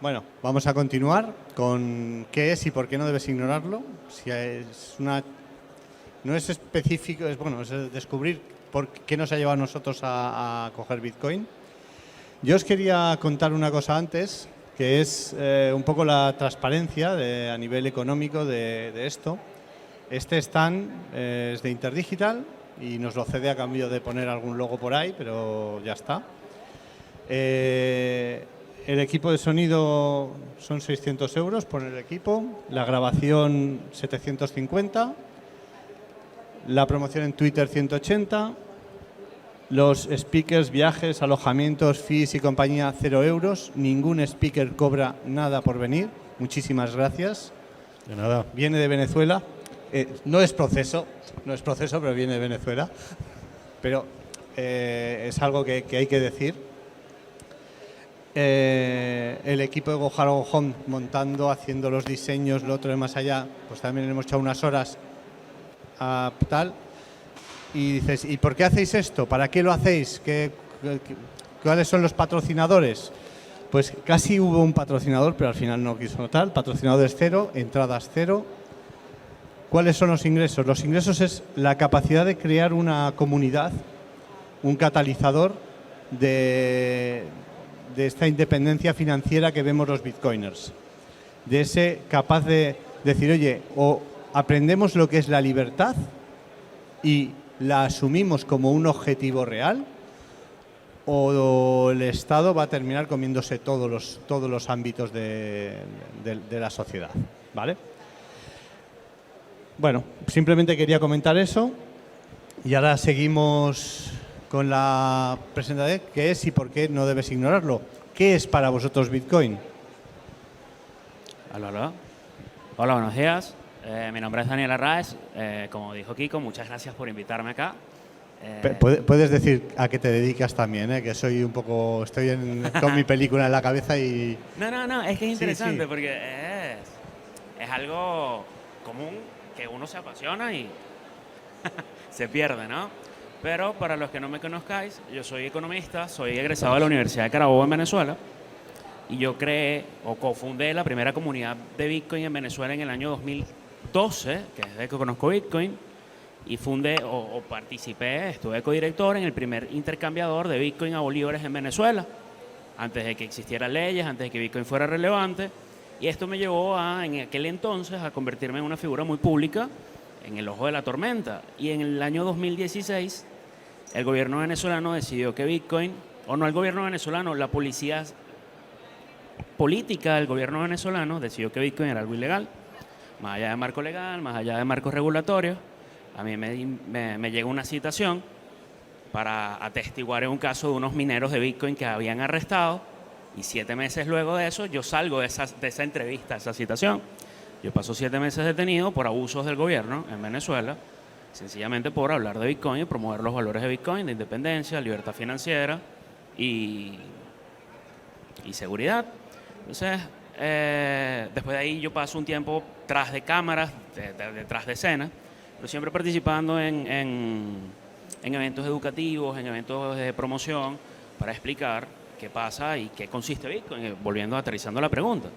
Bueno, vamos a continuar con qué es y por qué no debes ignorarlo. Si es una, no es específico, es descubrir por qué nos ha llevado a nosotros a coger Bitcoin. Yo os quería contar una cosa antes, que es un poco la transparencia a nivel económico de esto. Este stand es de Interdigital y nos lo cede a cambio de poner algún logo por ahí, pero ya está. El equipo de sonido son 600 euros por el equipo, la grabación 750, la promoción en Twitter 180, los speakers, viajes, alojamientos, fees y compañía 0 euros. Ningún speaker cobra nada por venir. Muchísimas gracias. De nada. Viene de Venezuela. No es proceso, pero viene de Venezuela. Pero es algo que hay que decir. El equipo de Gojaro Home montando, haciendo los diseños, lo otro de más allá, pues también hemos echado unas horas a tal. Y dices, ¿y por qué hacéis esto? ¿Para qué lo hacéis? ¿Cuáles son los patrocinadores? Pues casi hubo un patrocinador, pero al final no quiso tal. Patrocinadores cero, entradas cero. ¿Cuáles son los ingresos? Los ingresos es la capacidad de crear una comunidad, un catalizador de esta independencia financiera que vemos los bitcoiners. De ese capaz de decir, oye, o aprendemos lo que es la libertad y la asumimos como un objetivo real, o el Estado va a terminar comiéndose todos los ámbitos de la sociedad, ¿vale? Bueno, simplemente quería comentar eso y ahora seguimos con la presentación, qué es y por qué no debes ignorarlo. ¿Qué es para vosotros Bitcoin? Hola, buenos días. Mi nombre es Daniel Arraez. Como dijo Kiko, muchas gracias por invitarme acá. Puedes decir a qué te dedicas también, que soy un poco, estoy con mi película en la cabeza y... No, es que es interesante Sí. porque es algo común que uno se apasiona y se pierde, ¿no? Pero para los que no me conozcáis, yo soy economista, soy egresado de la Universidad de Carabobo en Venezuela y yo creé o cofundé la primera comunidad de Bitcoin en Venezuela en el año 2012, que es desde que conozco Bitcoin, y fundé o participé, estuve codirector en el primer intercambiador de Bitcoin a bolívares en Venezuela, antes de que existieran leyes, antes de que Bitcoin fuera relevante, y esto me llevó en aquel entonces a convertirme en una figura muy pública en el ojo de la tormenta. Y en el año 2016, el gobierno venezolano decidió que Bitcoin, o no el gobierno venezolano, la policía política del gobierno venezolano decidió que Bitcoin era algo ilegal. Más allá de marco legal, más allá de marcos regulatorios, a mí me llegó una citación para atestiguar en un caso de unos mineros de Bitcoin que habían arrestado, y 7 meses luego de eso yo salgo de esa entrevista, esa citación. Yo paso 7 meses detenido por abusos del gobierno en Venezuela, sencillamente por hablar de Bitcoin y promover los valores de Bitcoin, de independencia, libertad financiera y seguridad. Entonces, después de ahí yo paso un tiempo tras de cámaras, detrás de escena, pero siempre participando en eventos educativos, en eventos de promoción, para explicar qué pasa y qué consiste Bitcoin, volviendo aterrizando la pregunta.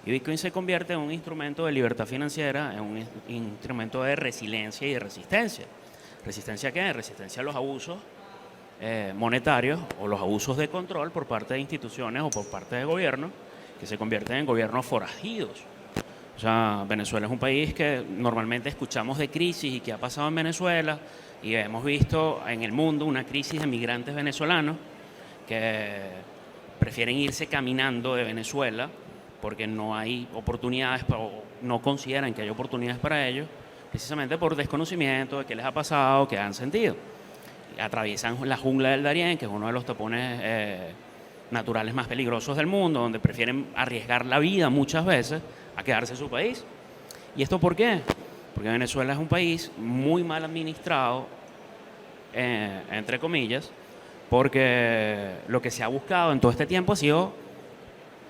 Y Bitcoin se convierte en un instrumento de libertad financiera, en un instrumento de resiliencia y de resistencia. ¿Resistencia a qué? Resistencia a los abusos monetarios o los abusos de control por parte de instituciones o por parte de gobiernos que se convierten en gobiernos forajidos. O sea, Venezuela es un país que normalmente escuchamos de crisis y qué ha pasado en Venezuela, y hemos visto en el mundo una crisis de migrantes venezolanos que prefieren irse caminando de Venezuela porque no hay oportunidades, o no consideran que hay oportunidades para ellos, precisamente por desconocimiento de qué les ha pasado, qué han sentido. Y atraviesan la jungla del Darién, que es uno de los tapones naturales más peligrosos del mundo, donde prefieren arriesgar la vida muchas veces a quedarse en su país. ¿Y esto por qué? Porque Venezuela es un país muy mal administrado, entre comillas, porque lo que se ha buscado en todo este tiempo ha sido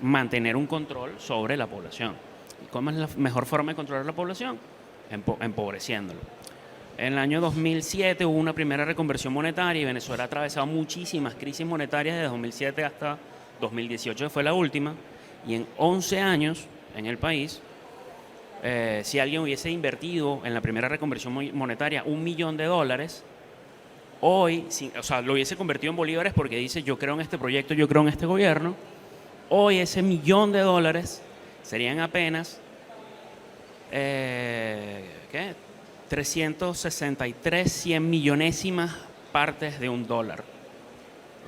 mantener un control sobre la población. ¿Y cómo es la mejor forma de controlar la población? Empobreciéndolo. En el año 2007 hubo una primera reconversión monetaria y Venezuela ha atravesado muchísimas crisis monetarias desde 2007 hasta 2018, que fue la última. Y en 11 años en el país, si alguien hubiese invertido en la primera reconversión monetaria $1 millón, hoy, o sea, lo hubiese convertido en bolívares porque dice yo creo en este proyecto, yo creo en este gobierno, hoy ese $1 millón serían apenas 363 100 millonésimas partes de un dólar.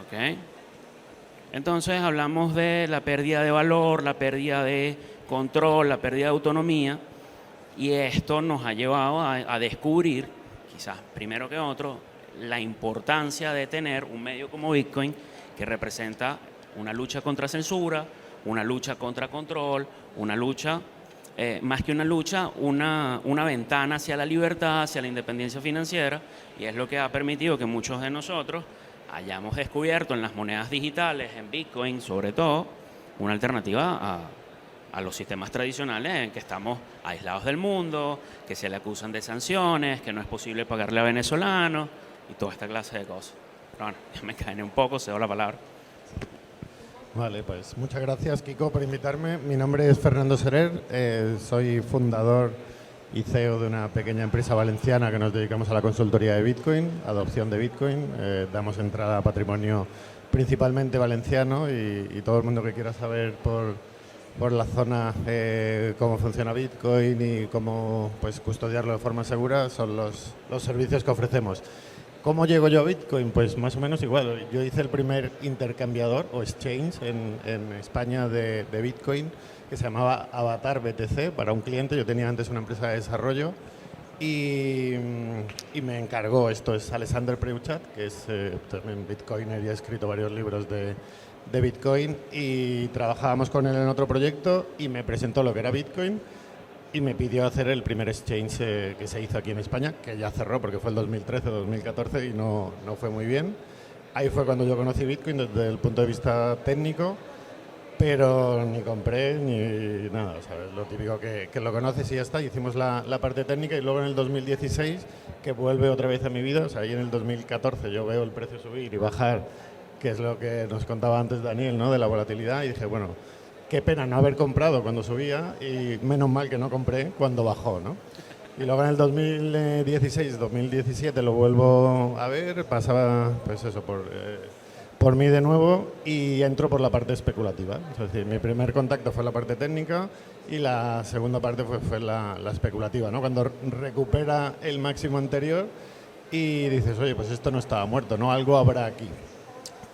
¿Ok? Entonces hablamos de la pérdida de valor, la pérdida de control, la pérdida de autonomía, y esto nos ha llevado a descubrir, quizás primero que otro, la importancia de tener un medio como Bitcoin que representa una lucha contra censura, una lucha contra control, una lucha, más que una lucha, una ventana hacia la libertad, hacia la independencia financiera, y es lo que ha permitido que muchos de nosotros hayamos descubierto en las monedas digitales, en Bitcoin sobre todo, una alternativa a los sistemas tradicionales en que estamos aislados del mundo, que se le acusan de sanciones, que no es posible pagarle a venezolanos y toda esta clase de cosas. Pero bueno, ya me caen un poco, cedo la palabra. Vale, pues muchas gracias, Kiko, por invitarme. Mi nombre es Fernando Serer, soy fundador y CEO de una pequeña empresa valenciana que nos dedicamos a la consultoría de Bitcoin, adopción de Bitcoin. Damos entrada a patrimonio principalmente valenciano y todo el mundo que quiera saber por la zona cómo funciona Bitcoin y cómo pues, custodiarlo de forma segura son los servicios que ofrecemos. ¿Cómo llego yo a Bitcoin? Pues más o menos igual. Yo hice el primer intercambiador o exchange en España de Bitcoin que se llamaba Avatar BTC para un cliente. Yo tenía antes una empresa de desarrollo y me encargó, esto es Alexander Preuchat, que es también bitcoiner y ha escrito varios libros de Bitcoin, y trabajábamos con él en otro proyecto y me presentó lo que era Bitcoin y me pidió hacer el primer exchange que se hizo aquí en España, que ya cerró porque fue el 2013-2014 y no fue muy bien. Ahí fue cuando yo conocí Bitcoin desde el punto de vista técnico, pero ni compré ni nada, ¿sabes? Lo típico que lo conoces y ya está. Hicimos la parte técnica y luego en el 2016, que vuelve otra vez a mi vida, o sea, ahí en el 2014 yo veo el precio subir y bajar, que es lo que nos contaba antes Daniel, ¿no? De la volatilidad, y dije, bueno, qué pena no haber comprado cuando subía y menos mal que no compré cuando bajó, ¿no? Y luego en el 2016-2017 lo vuelvo a ver, pasaba pues eso por mí de nuevo y entro por la parte especulativa. Es decir, mi primer contacto fue la parte técnica y la segunda parte fue la especulativa, ¿no? Cuando recupera el máximo anterior y dices, oye, pues esto no estaba muerto, ¿no? Algo habrá aquí.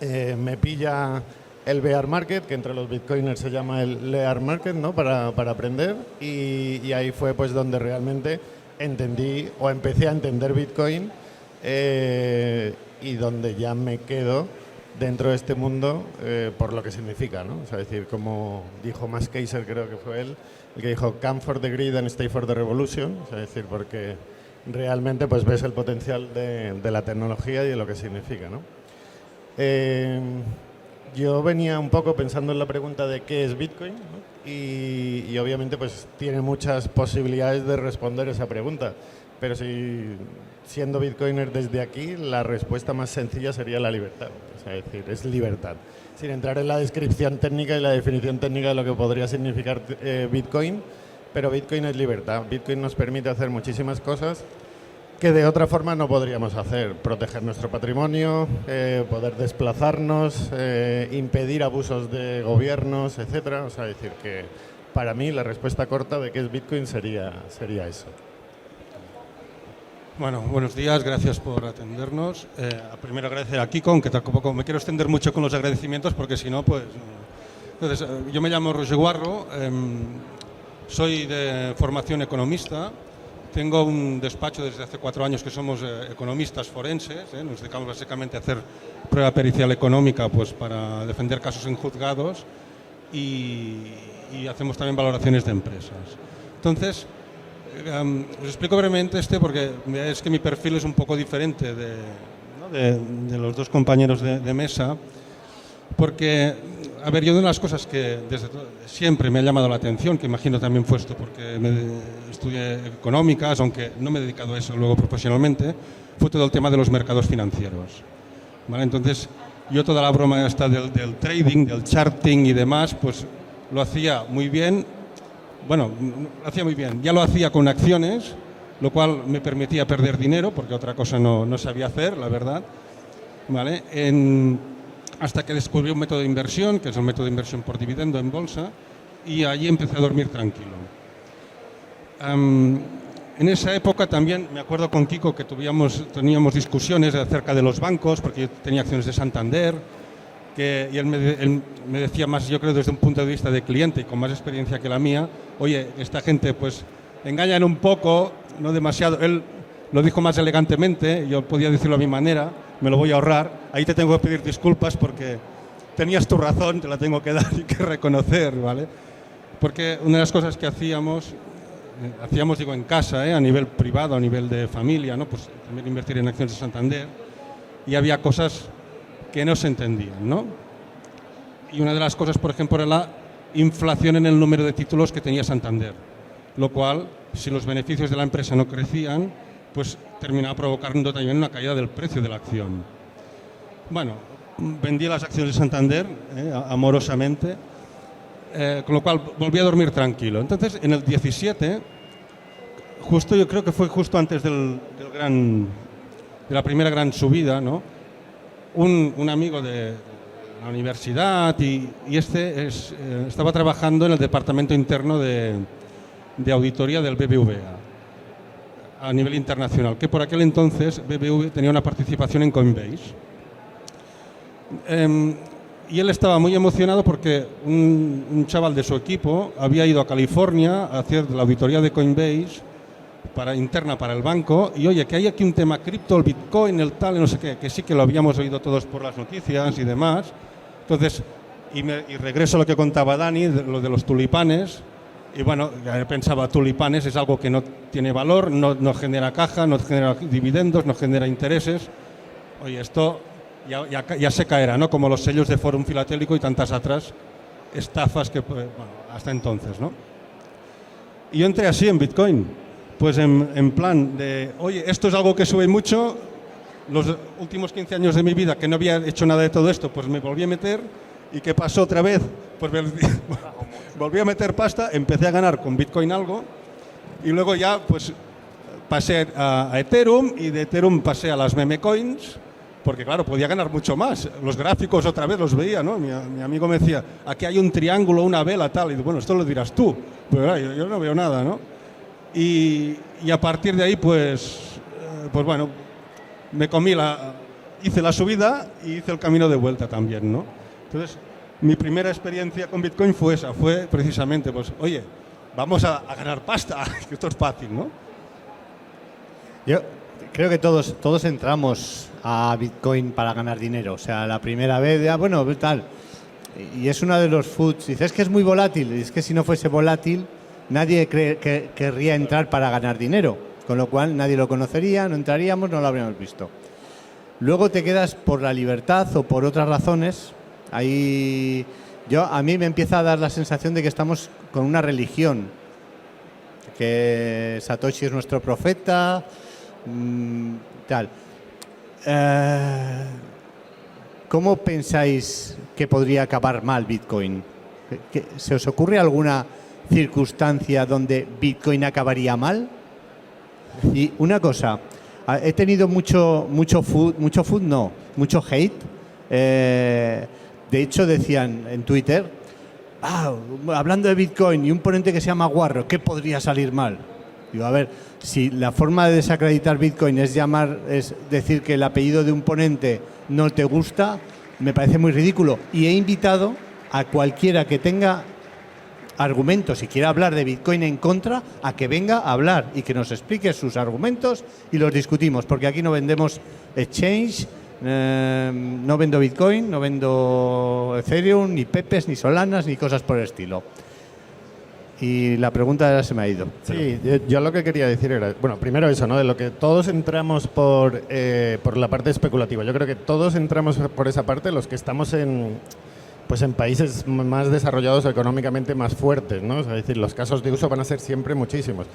Me pilla el bear market, que entre los bitcoiners se llama el bear market, ¿no? Para aprender, y ahí fue pues donde realmente entendí o empecé a entender Bitcoin y donde ya me quedo dentro de este mundo por lo que significa, ¿no? O sea, es decir, como dijo Max Keiser, creo que fue él, el que dijo come for the grid and stay for the revolution, o sea, es decir, porque realmente pues ves el potencial de la tecnología y de lo que significa, ¿no? Yo venía un poco pensando en la pregunta de qué es Bitcoin, ¿no? y obviamente pues tiene muchas posibilidades de responder esa pregunta, pero siendo bitcoiner desde aquí, la respuesta más sencilla sería la libertad, o sea, es decir, es libertad. Sin entrar en la descripción técnica y la definición técnica de lo que podría significar Bitcoin, pero Bitcoin es libertad. Bitcoin nos permite hacer muchísimas cosas que de otra forma no podríamos hacer. Proteger nuestro patrimonio, poder desplazarnos, impedir abusos de gobiernos, etcétera. O sea, decir que para mí la respuesta corta de qué es Bitcoin sería eso. Bueno, buenos días, gracias por atendernos. Primero agradecer a Kiko, aunque tampoco me quiero extender mucho con los agradecimientos porque si no, pues... Entonces, yo me llamo Roger Guarro, soy de formación economista. Tengo un despacho desde hace 4 años que somos economistas forenses, nos dedicamos básicamente a hacer prueba pericial económica pues, para defender casos en juzgados y hacemos también valoraciones de empresas. Entonces, os explico brevemente porque es que mi perfil es un poco diferente de los dos compañeros de mesa, porque, a ver, yo de las cosas que desde siempre me ha llamado la atención, que imagino también fue esto porque estudié económicas, aunque no me he dedicado a eso luego profesionalmente, fue todo el tema de los mercados financieros, ¿vale? Entonces, yo toda la broma esta del trading, del charting y demás, pues lo hacía muy bien. Bueno, lo hacía muy bien. Ya lo hacía con acciones, lo cual me permitía perder dinero, porque otra cosa no sabía hacer, la verdad. ¿Vale? Hasta que descubrí un método de inversión, que es el método de inversión por dividendo en bolsa, y allí empecé a dormir tranquilo. En esa época también me acuerdo con Kiko que teníamos discusiones acerca de los bancos, porque yo tenía acciones de Santander, y él me decía más, yo creo, desde un punto de vista de cliente y con más experiencia que la mía, oye, esta gente pues engañan un poco, no demasiado. Él lo dijo más elegantemente, yo podía decirlo a mi manera, me lo voy a ahorrar. Ahí te tengo que pedir disculpas porque tenías tu razón, te la tengo que dar y que reconocer, ¿vale? Porque una de las cosas que hacíamos digo, en casa, a nivel privado, a nivel de familia, ¿no? Pues también invertir en acciones de Santander, y había cosas que no se entendían, ¿no? Y una de las cosas, por ejemplo, era la inflación en el número de títulos que tenía Santander, lo cual, si los beneficios de la empresa no crecían, pues terminaba provocando también una caída del precio de la acción. Bueno, vendí las acciones de Santander amorosamente, con lo cual volví a dormir tranquilo. Entonces, en el 17, yo creo que fue justo antes de la primera gran subida, ¿no? Un amigo de la universidad y estaba trabajando en el departamento interno de auditoría del BBVA a nivel internacional, que por aquel entonces BBVA tenía una participación en Coinbase. Y él estaba muy emocionado porque un chaval de su equipo había ido a California a hacer la auditoría de Coinbase interna para el banco, y oye, que hay aquí un tema cripto, el Bitcoin, el tal, no sé qué, que sí que lo habíamos oído todos por las noticias y demás. Entonces, y regreso a lo que contaba Dani, lo de los tulipanes, y bueno, pensaba, tulipanes es algo que no tiene valor, no genera caja, no genera dividendos, no genera intereses. Oye, esto ya se caerá, ¿no? Como los sellos de Fórum Filatélico y tantas otras estafas que, bueno, hasta entonces, ¿no? Y yo entré así en Bitcoin, pues en plan de, oye, esto es algo que sube mucho. Los últimos 15 años de mi vida, que no había hecho nada de todo esto, pues me volví a meter. ¿Y qué pasó otra vez? Pues volví a meter pasta, empecé a ganar con Bitcoin algo, y luego ya pues pasé a Ethereum, y de Ethereum pasé a las meme coins, porque claro, podía ganar mucho más. Los gráficos otra vez los veía, ¿no? Mi amigo me decía, aquí hay un triángulo, una vela, tal, y bueno, esto lo dirás tú, pero yo no veo nada, ¿no? Y a partir de ahí, pues bueno, hice la subida y hice el camino de vuelta también, ¿no? Entonces, mi primera experiencia con Bitcoin fue esa, fue precisamente, pues, oye, vamos a ganar pasta, que esto es fácil, ¿no? Yo creo que todos entramos a Bitcoin para ganar dinero. O sea, la primera vez, bueno, tal. Y es uno de los foods. Dices que es muy volátil. Y es que si no fuese volátil, nadie querría entrar para ganar dinero. Con lo cual, nadie lo conocería, no entraríamos, no lo habríamos visto. Luego te quedas por la libertad o por otras razones. Ahí a mí me empieza a dar la sensación de que estamos con una religión, que Satoshi es nuestro profeta, tal. ¿Cómo pensáis que podría acabar mal Bitcoin? ¿Se os ocurre alguna circunstancia donde Bitcoin acabaría mal? Y una cosa, he tenido mucho hate. De hecho, decían en Twitter, hablando de Bitcoin y un ponente que se llama Guarro, ¿qué podría salir mal? Digo, a ver, si la forma de desacreditar Bitcoin es decir que el apellido de un ponente no te gusta, me parece muy ridículo. Y he invitado a cualquiera que tenga argumentos y quiera hablar de Bitcoin en contra, a que venga a hablar y que nos explique sus argumentos y los discutimos, porque aquí no vendemos exchange. No vendo Bitcoin, no vendo Ethereum, ni Pepes, ni Solanas, ni cosas por el estilo. Y la pregunta se me ha ido. Sí, yo lo que quería decir era, bueno, primero eso, ¿no? De lo que todos entramos por la parte especulativa. Yo creo que todos entramos por esa parte, los que estamos en países más desarrollados económicamente más fuertes, ¿no? Es decir, los casos de uso van a ser siempre muchísimos.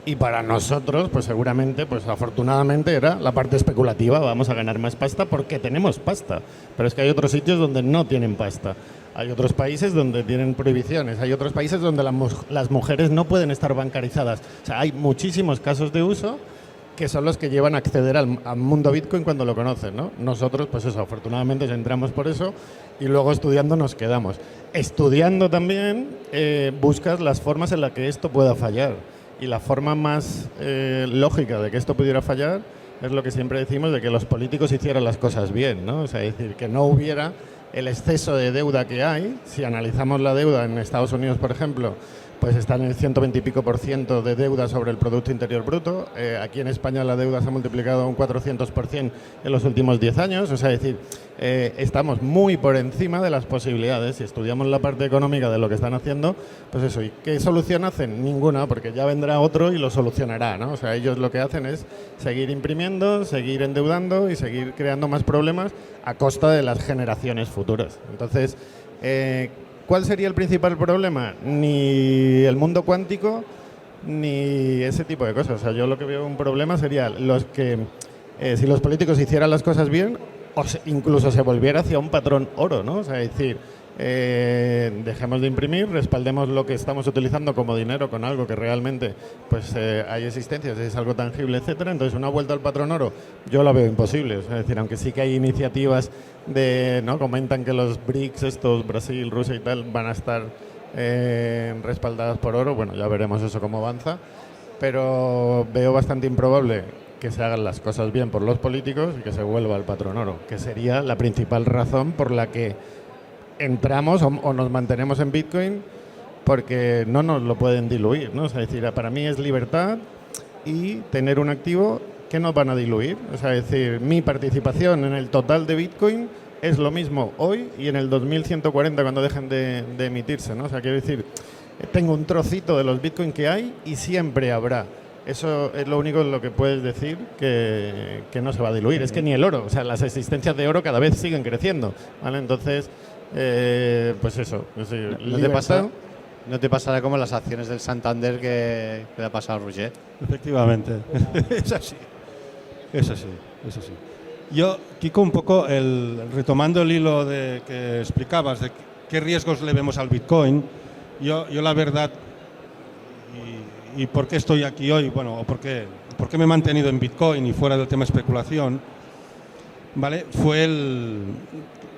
Y para nosotros, pues seguramente, pues afortunadamente era la parte especulativa, vamos a ganar más pasta porque tenemos pasta. Pero es que hay otros sitios donde no tienen pasta. Hay otros países donde tienen prohibiciones, hay otros países donde las mujeres no pueden estar bancarizadas. O sea, hay muchísimos casos de uso que son los que llevan a acceder al mundo Bitcoin cuando lo conocen, ¿no? Nosotros, pues eso, afortunadamente entramos por eso y luego estudiando nos quedamos. Estudiando también buscas las formas en las que esto pueda fallar. Y la forma más lógica de que esto pudiera fallar es lo que siempre decimos, de que los políticos hicieran las cosas bien, ¿no? O sea, es decir, que no hubiera el exceso de deuda que hay. Si analizamos la deuda en Estados Unidos, por ejemplo, pues está en el 120 y pico % de deuda sobre el Producto Interior Bruto. Aquí en España la deuda se ha multiplicado un 400% en los últimos 10 años. O sea, es decir, estamos muy por encima de las posibilidades. Si estudiamos la parte económica de lo que están haciendo, pues eso. ¿Y qué solución hacen? Ninguna, porque ya vendrá otro y lo solucionará, ¿no? O sea, ellos lo que hacen es seguir imprimiendo, seguir endeudando y seguir creando más problemas a costa de las generaciones futuras. Entonces, ¿cuál sería el principal problema? Ni el mundo cuántico, ni ese tipo de cosas. O sea, yo lo que veo un problema sería si los políticos hicieran las cosas bien, o incluso se volviera hacia un patrón oro, ¿no? O sea, es decir, dejemos de imprimir, respaldemos lo que estamos utilizando como dinero con algo que realmente pues hay existencias, es algo tangible, etcétera. Entonces, una vuelta al patrón oro yo la veo imposible. O sea, es decir, aunque sí que hay iniciativas ¿no? Comentan que los BRICS, estos, Brasil, Rusia y tal, van a estar respaldadas por oro. Bueno, ya veremos eso cómo avanza. Pero veo bastante improbable que se hagan las cosas bien por los políticos y que se vuelva al patrón oro, que sería la principal razón por la que entramos o nos mantenemos en Bitcoin, porque no nos lo pueden diluir, ¿no? O sea, es decir, para mí es libertad y tener un activo que nos van a diluir. O sea, es decir, mi participación en el total de Bitcoin es lo mismo hoy y en el 2140 cuando dejen de emitirse, ¿no? O sea, quiero decir, tengo un trocito de los Bitcoin que hay y siempre habrá. Eso es lo único en lo que puedes decir que no se va a diluir. Es que ni el oro, o sea, las existencias de oro cada vez siguen creciendo, ¿vale? Entonces, pues eso. Es decir, ¿No te pasará como las acciones del Santander que le ha pasado a Roger? Efectivamente, es así. Es así, es así. Yo, Kiko, un poco retomando el hilo que explicabas de qué riesgos le vemos al Bitcoin, yo la verdad, y por qué estoy aquí hoy, bueno, o por qué me he mantenido en Bitcoin y fuera del tema especulación, ¿vale? Fue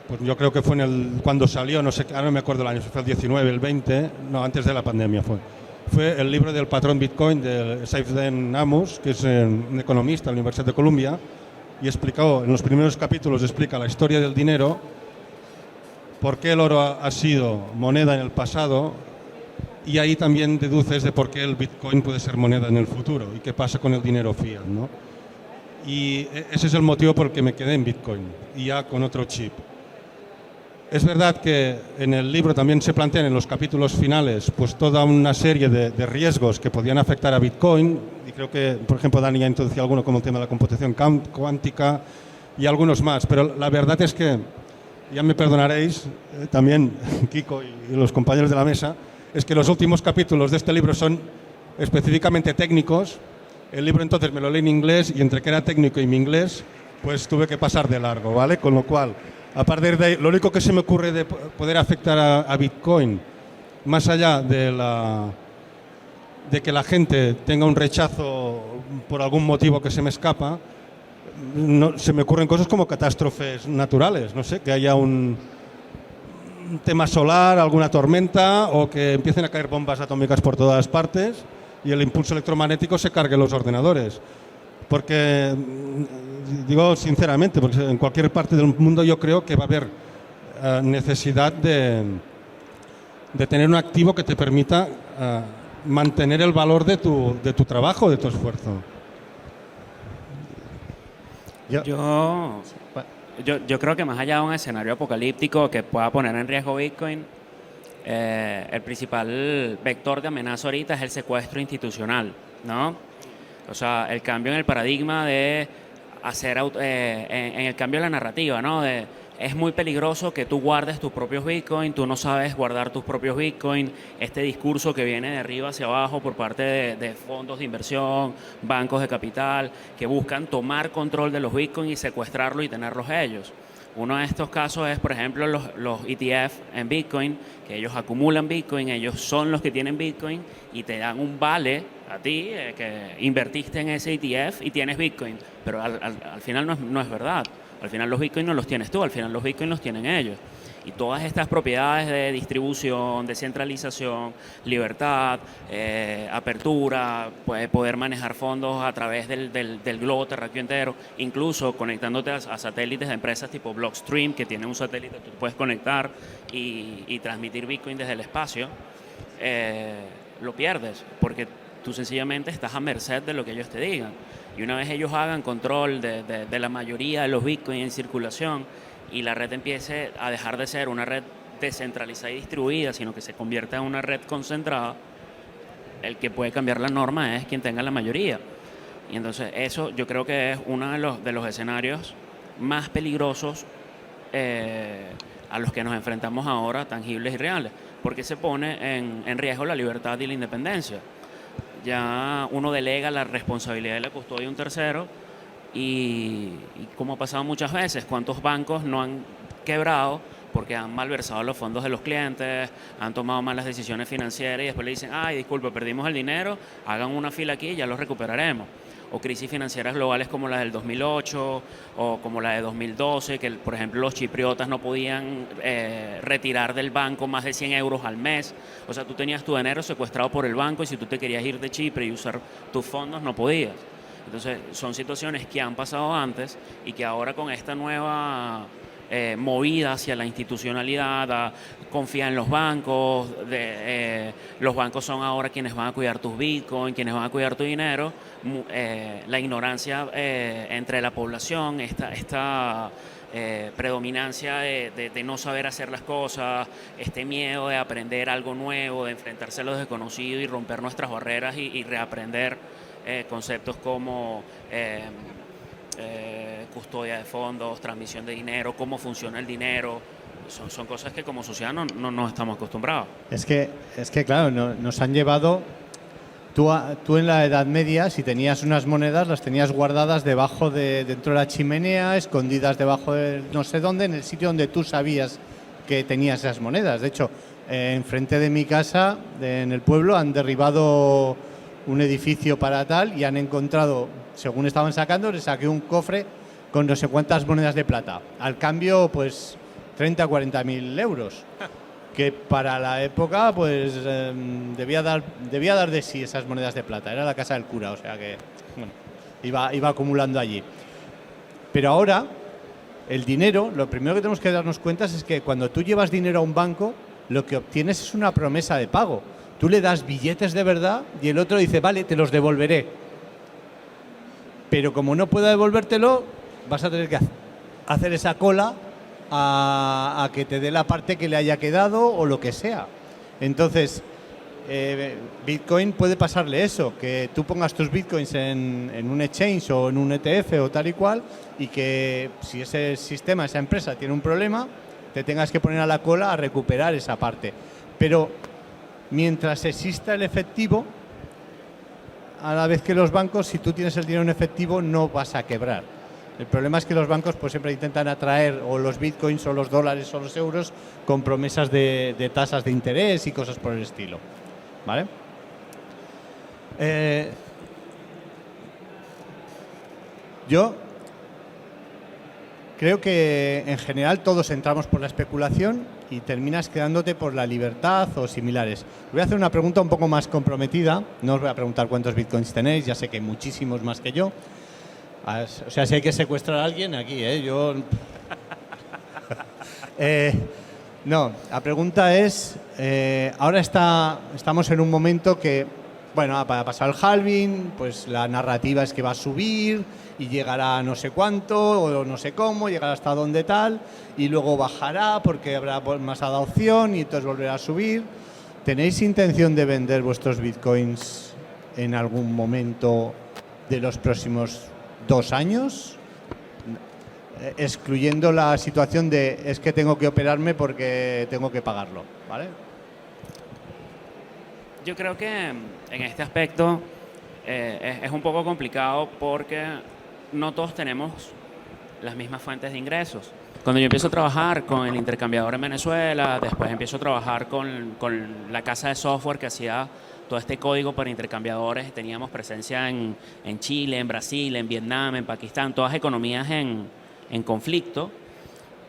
pues yo creo que fue cuando salió, no sé, ahora no me acuerdo el año, si fue el 19, el 20, no, antes de la pandemia fue el libro del patrón Bitcoin de Saifedean Ammous, que es un economista de la Universidad de Columbia, y explicó, en los primeros capítulos explica la historia del dinero, por qué el oro ha sido moneda en el pasado, y ahí también deduces de por qué el Bitcoin puede ser moneda en el futuro y qué pasa con el dinero fiat, ¿no? Y ese es el motivo por el que me quedé en Bitcoin, y ya con otro chip. Es verdad que en el libro también se plantean en los capítulos finales pues toda una serie de riesgos que podían afectar a Bitcoin, y creo que, por ejemplo, Dani ya introducía alguno como el tema de la computación cuántica y algunos más, pero la verdad es que, ya me perdonaréis, también Kiko y los compañeros de la mesa, es que los últimos capítulos de este libro son específicamente técnicos. El libro entonces me lo leí en inglés y entre que era técnico y mi inglés, pues tuve que pasar de largo, ¿vale? Con lo cual, a partir de ahí, lo único que se me ocurre de poder afectar a Bitcoin, más allá de que la gente tenga un rechazo por algún motivo que se me escapa, se me ocurren cosas como catástrofes naturales, no sé, que haya un tema solar, alguna tormenta, o que empiecen a caer bombas atómicas por todas partes y el impulso electromagnético se cargue los ordenadores. Porque, digo sinceramente, porque en cualquier parte del mundo yo creo que va a haber necesidad de tener un activo que te permita mantener el valor de tu trabajo, de tu esfuerzo. Yo creo que más allá de un escenario apocalíptico que pueda poner en riesgo Bitcoin, el principal vector de amenaza ahorita es el secuestro institucional, ¿no? O sea, el cambio en el paradigma de hacer, en el cambio de la narrativa, ¿no? De es muy peligroso que tú guardes tus propios Bitcoin, tú no sabes guardar tus propios Bitcoin. Este discurso que viene de arriba hacia abajo por parte de fondos de inversión, bancos de capital, que buscan tomar control de los Bitcoin y secuestrarlo y tenerlos ellos. Uno de estos casos es, por ejemplo, los ETF en Bitcoin, que ellos acumulan Bitcoin, ellos son los que tienen Bitcoin y te dan un vale a ti que invertiste en ese ETF y tienes Bitcoin. Pero al final no es verdad. Al final los Bitcoin no los tienes tú, al final los Bitcoin los tienen ellos. Y todas estas propiedades de distribución, descentralización, libertad, apertura, poder manejar fondos a través del globo terráqueo entero, incluso conectándote a satélites de empresas tipo Blockstream, que tienen un satélite que tú puedes conectar y transmitir Bitcoin desde el espacio, lo pierdes, porque tú sencillamente estás a merced de lo que ellos te digan. Y una vez ellos hagan control de la mayoría de los Bitcoin en circulación, y la red empiece a dejar de ser una red descentralizada y distribuida, sino que se convierta en una red concentrada, el que puede cambiar la norma es quien tenga la mayoría. Y entonces eso yo creo que es uno de los escenarios más peligrosos a los que nos enfrentamos ahora, tangibles y reales, porque se pone en riesgo la libertad y la independencia. Ya uno delega la responsabilidad de la custodia a un tercero. Y como ha pasado muchas veces, ¿cuántos bancos no han quebrado porque han malversado los fondos de los clientes, han tomado malas decisiones financieras y después le dicen, ay, disculpe, perdimos el dinero, hagan una fila aquí y ya lo recuperaremos? O crisis financieras globales como la del 2008 o como la de 2012, que por ejemplo los chipriotas no podían retirar del banco más de 100 euros al mes. O sea, tú tenías tu dinero secuestrado por el banco y si tú te querías ir de Chipre y usar tus fondos no podías. Entonces, son situaciones que han pasado antes y que ahora con esta nueva movida hacia la institucionalidad, confía en los bancos, los bancos son ahora quienes van a cuidar tus Bitcoin, quienes van a cuidar tu dinero, la ignorancia entre la población, esta predominancia de no saber hacer las cosas, este miedo de aprender algo nuevo, de enfrentarse a lo desconocido y romper nuestras barreras y reaprender conceptos como custodia de fondos, transmisión de dinero, cómo funciona el dinero. Son cosas que como sociedad no estamos acostumbrados. Es que claro, nos han llevado... Tú en la Edad Media, si tenías unas monedas, las tenías guardadas dentro de la chimenea, escondidas debajo de no sé dónde, en el sitio donde tú sabías que tenías esas monedas. De hecho, enfrente de mi casa, en el pueblo, han derribado un edificio para tal y han encontrado, según estaban sacando, les saqué un cofre con no sé cuántas monedas de plata. Al cambio, pues 30 o 40.000 euros. Que para la época, pues debía dar de sí esas monedas de plata. Era la casa del cura, o sea que bueno, iba acumulando allí. Pero ahora, el dinero, lo primero que tenemos que darnos cuenta es que cuando tú llevas dinero a un banco, lo que obtienes es una promesa de pago. Tú le das billetes de verdad y el otro dice, vale, te los devolveré. Pero como no pueda devolvértelo, vas a tener que hacer esa cola a que te dé la parte que le haya quedado o lo que sea. Entonces, Bitcoin puede pasarle eso, que tú pongas tus Bitcoins en un exchange o en un ETF o tal y cual, y que si ese sistema, esa empresa tiene un problema, te tengas que poner a la cola a recuperar esa parte. Pero mientras exista el efectivo, a la vez que los bancos, si tú tienes el dinero en efectivo, no vas a quebrar. El problema es que los bancos pues siempre intentan atraer o los bitcoins o los dólares o los euros con promesas de tasas de interés y cosas por el estilo. ¿Vale? Yo creo que en general todos entramos por la especulación y terminas quedándote por la libertad o similares. Voy a hacer una pregunta un poco más comprometida. No os voy a preguntar cuántos bitcoins tenéis, ya sé que hay muchísimos más que yo. O sea, si hay que secuestrar a alguien, aquí, yo... no, la pregunta es, ahora estamos en un momento que, bueno, para pasar el halving, pues la narrativa es que va a subir y llegará a no sé cuánto o no sé cómo, llegará hasta donde tal, y luego bajará porque habrá más adopción y entonces volverá a subir. ¿Tenéis intención de vender vuestros bitcoins en algún momento de los próximos 2 años? excluyendo la situación de es que tengo que operarme porque tengo que pagarlo, ¿vale? Yo creo que en este aspecto es un poco complicado porque no todos tenemos las mismas fuentes de ingresos. Cuando yo empiezo a trabajar con el intercambiador en Venezuela, después empiezo a trabajar con la casa de software que hacía todo este código para intercambiadores, teníamos presencia en Chile, en Brasil, en Vietnam, en Pakistán, todas economías en conflicto.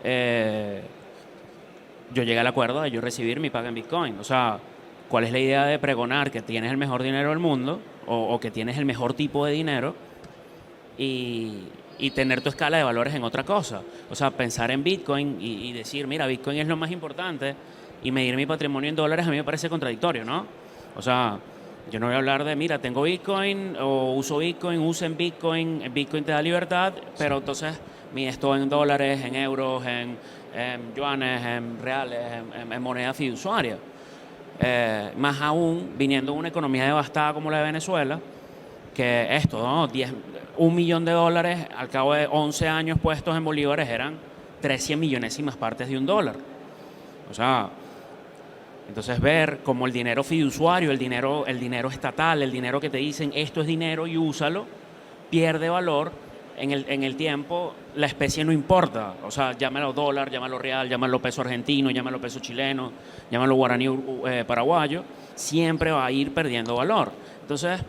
Yo llegué al acuerdo de yo recibir mi paga en Bitcoin. O sea, ¿cuál es la idea de pregonar que tienes el mejor dinero del mundo o que tienes el mejor tipo de dinero y tener tu escala de valores en otra cosa? O sea, pensar en Bitcoin y decir, mira, Bitcoin es lo más importante y medir mi patrimonio en dólares a mí me parece contradictorio, ¿no? O sea, yo no voy a hablar de, mira, tengo Bitcoin o uso Bitcoin, usen Bitcoin, Bitcoin te da libertad, pero entonces mides todo en dólares, en euros, en yuanes, en reales, en moneda fiduciaria. Más aún viniendo de una economía devastada como la de Venezuela, que esto, ¿no? $1 millón al cabo de 11 años puestos en bolívares eran 13 millonésimas partes de $1. O sea, entonces ver cómo el dinero fiduciario, el dinero estatal, el dinero que te dicen esto es dinero y úsalo, pierde valor en el tiempo. La especie no importa, o sea, llámalo dólar, llámalo real, llámalo peso argentino, llámalo peso chileno, llámalo guaraní paraguayo, siempre va a ir perdiendo valor. Entonces,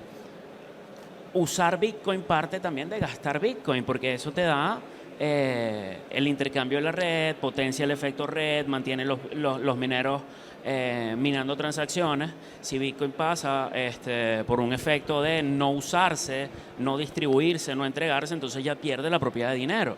usar Bitcoin parte también de gastar Bitcoin, porque eso te da el intercambio de la red, potencia el efecto red, mantiene los mineros minando transacciones. Si Bitcoin pasa por un efecto de no usarse, no distribuirse, no entregarse, entonces ya pierde la propiedad de dinero.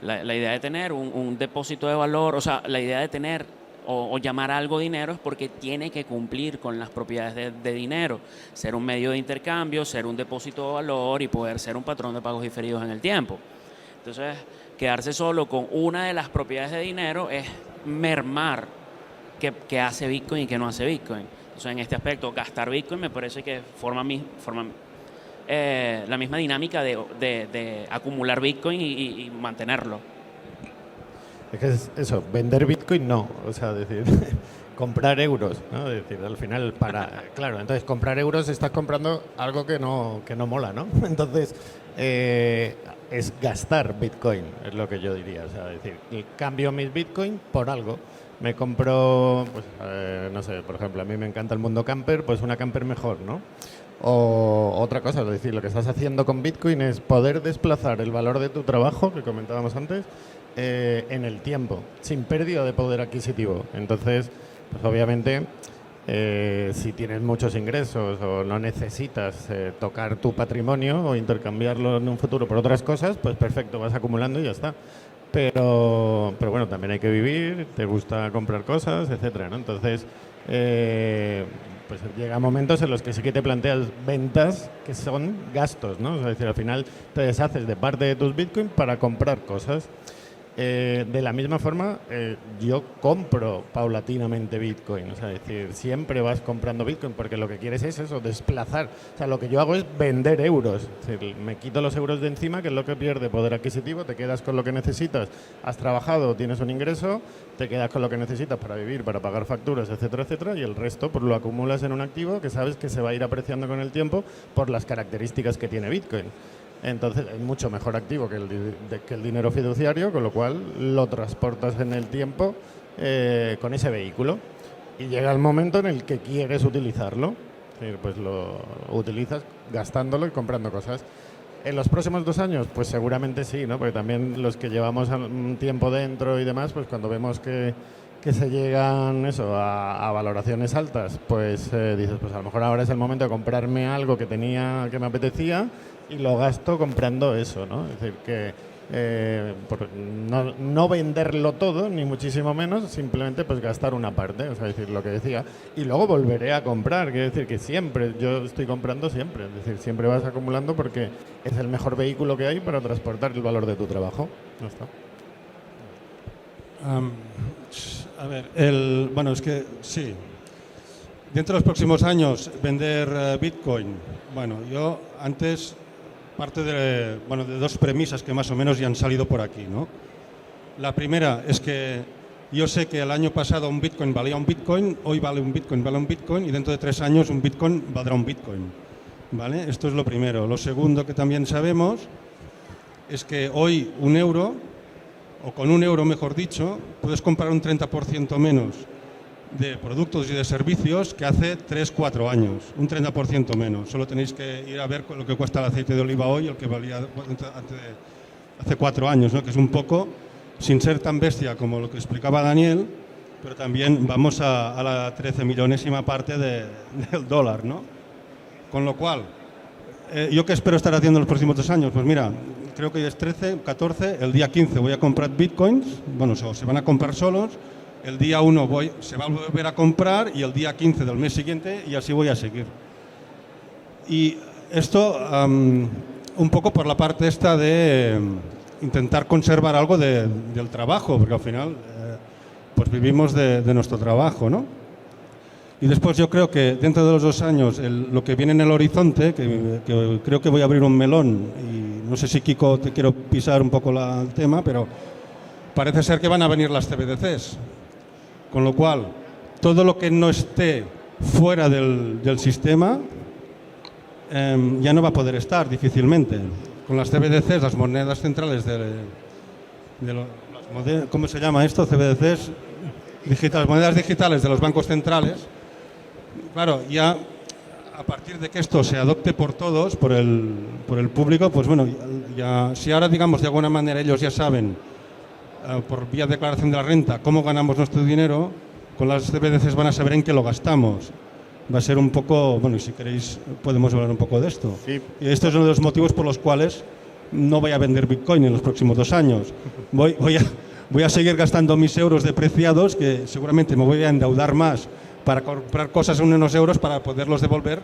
La idea de tener un depósito de valor, o sea, la idea de tener o llamar algo dinero es porque tiene que cumplir con las propiedades de dinero, ser un medio de intercambio, ser un depósito de valor y poder ser un patrón de pagos diferidos en el tiempo. Entonces, quedarse solo con una de las propiedades de dinero es mermar qué hace Bitcoin y qué no hace Bitcoin. Entonces, en este aspecto, gastar Bitcoin me parece que forma la misma dinámica de acumular Bitcoin y mantenerlo. Es que es eso, vender Bitcoin no, o sea, decir, comprar euros, ¿no? Es decir, al final claro, entonces comprar euros estás comprando algo que no mola, ¿no? Entonces, es gastar Bitcoin, es lo que yo diría, o sea, decir, cambio mis Bitcoin por algo. Me compro, pues, no sé, por ejemplo, a mí me encanta el mundo camper, pues una camper mejor, ¿no? O otra cosa, es decir, lo que estás haciendo con Bitcoin es poder desplazar el valor de tu trabajo, que comentábamos antes, en el tiempo, sin pérdida de poder adquisitivo. Entonces, pues obviamente, si tienes muchos ingresos o no necesitas tocar tu patrimonio o intercambiarlo en un futuro por otras cosas, pues perfecto, vas acumulando y ya está. Pero bueno, también hay que vivir, te gusta comprar cosas, etcétera, ¿no? Entonces, pues llega momentos en los que sí que te planteas ventas que son gastos, ¿no? Es decir, al final te deshaces de parte de tus Bitcoin para comprar cosas. De la misma forma, yo compro paulatinamente Bitcoin, o sea, es decir, siempre vas comprando Bitcoin porque lo que quieres es eso, desplazar. O sea, lo que yo hago es vender euros, es decir, me quito los euros de encima, que es lo que pierde poder adquisitivo, te quedas con lo que necesitas, has trabajado, tienes un ingreso, te quedas con lo que necesitas para vivir, para pagar facturas, etcétera, etcétera, y el resto pues lo acumulas en un activo que sabes que se va a ir apreciando con el tiempo por las características que tiene Bitcoin. Entonces es mucho mejor activo que el dinero fiduciario, con lo cual lo transportas en el tiempo con ese vehículo. Y llega el momento en el que quieres utilizarlo, pues lo utilizas gastándolo y comprando cosas. En los próximos 2 años, pues seguramente sí, ¿no? Porque también los que llevamos un tiempo dentro y demás, pues cuando vemos que se llegan a valoraciones altas, pues dices, pues a lo mejor ahora es el momento de comprarme algo que me apetecía y lo gasto comprando eso, ¿no? Es decir, que no venderlo todo, ni muchísimo menos, simplemente pues gastar una parte, o sea, decir, lo que decía, y luego volveré a comprar, quiere decir que siempre, yo estoy comprando siempre, es decir, siempre vas acumulando porque es el mejor vehículo que hay para transportar el valor de tu trabajo. Ya está. A ver, bueno, es que sí. Dentro de los próximos años, vender Bitcoin. Bueno, yo antes parte de, bueno, de dos premisas que más o menos ya han salido por aquí, ¿no? La primera es que yo sé que el año pasado un Bitcoin valía un Bitcoin, hoy vale un Bitcoin, y dentro de 3 años un Bitcoin valdrá un Bitcoin, ¿vale? Esto es lo primero. Lo segundo que también sabemos es que hoy un euro, o con un euro mejor dicho, puedes comprar un 30% menos de productos y de servicios que hace 3-4 años, un 30% menos. Solo tenéis que ir a ver lo que cuesta el aceite de oliva hoy, el que valía hace 4 años, ¿no? Que es un poco, sin ser tan bestia como lo que explicaba Daniel, pero también vamos a la 13 millonésima parte del dólar, ¿no? Con lo cual, ¿yo qué espero estar haciendo en los próximos 2 años? Pues mira, creo que hoy es 13, 14, el día 15 voy a comprar bitcoins, bueno, se van a comprar solos, el día 1 se va a volver a comprar y el día 15 del mes siguiente y así voy a seguir. Y esto un poco por la parte esta de intentar conservar algo del trabajo, porque al final pues vivimos de nuestro trabajo, ¿no? Y después yo creo que dentro de los 2 años lo que viene en el horizonte, que creo que voy a abrir un melón y no sé si Kiko te quiero pisar un poco el tema, pero parece ser que van a venir las CBDCs. Con lo cual, todo lo que no esté fuera del sistema ya no va a poder estar difícilmente. Con las CBDCs, las monedas centrales ¿cómo se llama esto? CBDCs digitales, monedas digitales de los bancos centrales. Claro, ya a partir de que esto se adopte por todos, por el público, pues bueno, ya, si ahora digamos de alguna manera ellos ya saben por vía de declaración de la renta cómo ganamos nuestro dinero, con las CBDCs van a saber en qué lo gastamos. Va a ser un poco, bueno, y si queréis podemos hablar un poco de esto. Sí. Y esto es uno de los motivos por los cuales no voy a vender Bitcoin en los próximos 2 años. Voy a seguir gastando mis euros depreciados, que seguramente me voy a endeudar más para comprar cosas en unos euros para poderlos devolver